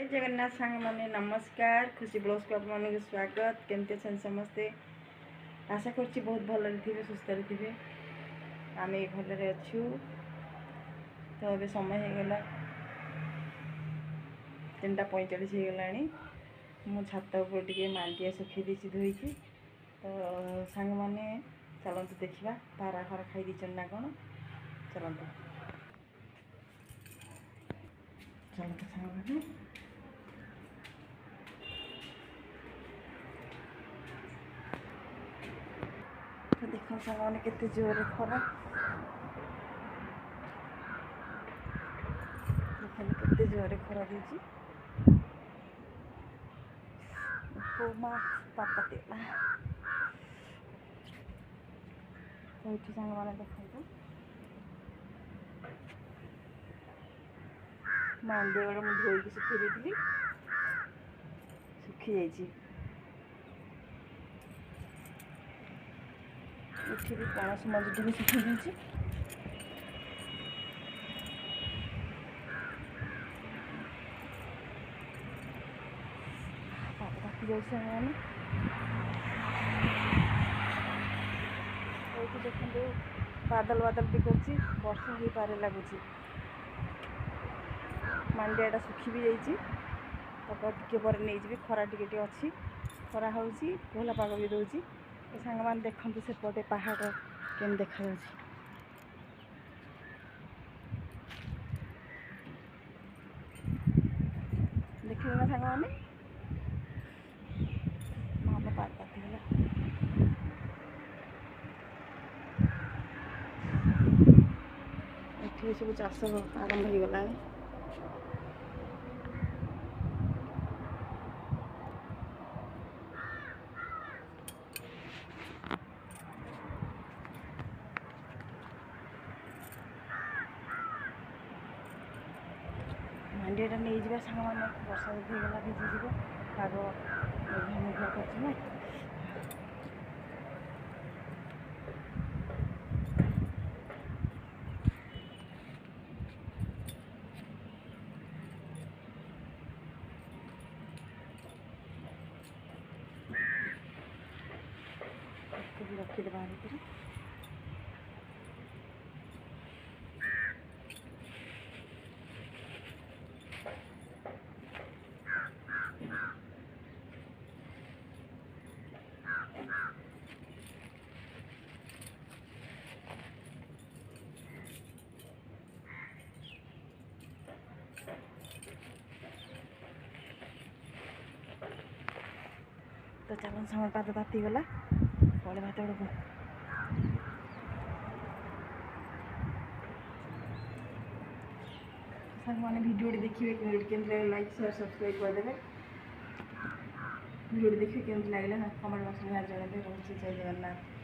जय जगन्नाथ सांग मैंने नमस्कार खुशी ब्लॉग्स को आपको स्वागत केमती अच्छा समस्ते आशा कर बहुत भल थे सुस्थ थे आम भलरे अच्छु तो ये समय होगला 3:45 होगला मो छात उपर टे मांडिया सुखी दी धोईकी तो सांग मैंने चलते देखा पारा फारा खाई दीचन ना कौन चलते चलते सांग मैंने तो देख सामने केते जोर खरा देखने केते जोर खरा दीची माँ पापा देला तो ये सांग मैंने देखो मांडे गुड़ा मुझे धोई सुखी दी सुखी जाइए ये भी पणस मजू भी सुखी दी मैंने देखते बादल बादल भी कर वर्षा हो पारे लगुच मांडियाटा सुखी भी जाइए टे पर नहीं जी खरा टे अच्छी खरा हो कोहला पाग भी दूसरी सांग मैंने देखते सेपटे पहाड़ केम देखा देखिए ना सांग मैंने मामा पार पातीगला ये सब चाष आरंभ हो गला मांडिया नहीं जा सांग मैंने वर्षा जब होगा भिजिज पाग मेघ कर रखी देवा भर तो चलो समय पाद ताती गला पड़े भात गुड़ सांग मैंने भिडियो देखिए केमती लाइक शेयर सब्सक्राइब करदे भिडियो देखिए केमती लगे ना कमेंट बॉक्स में जन रोचे जय जगन्नाथ।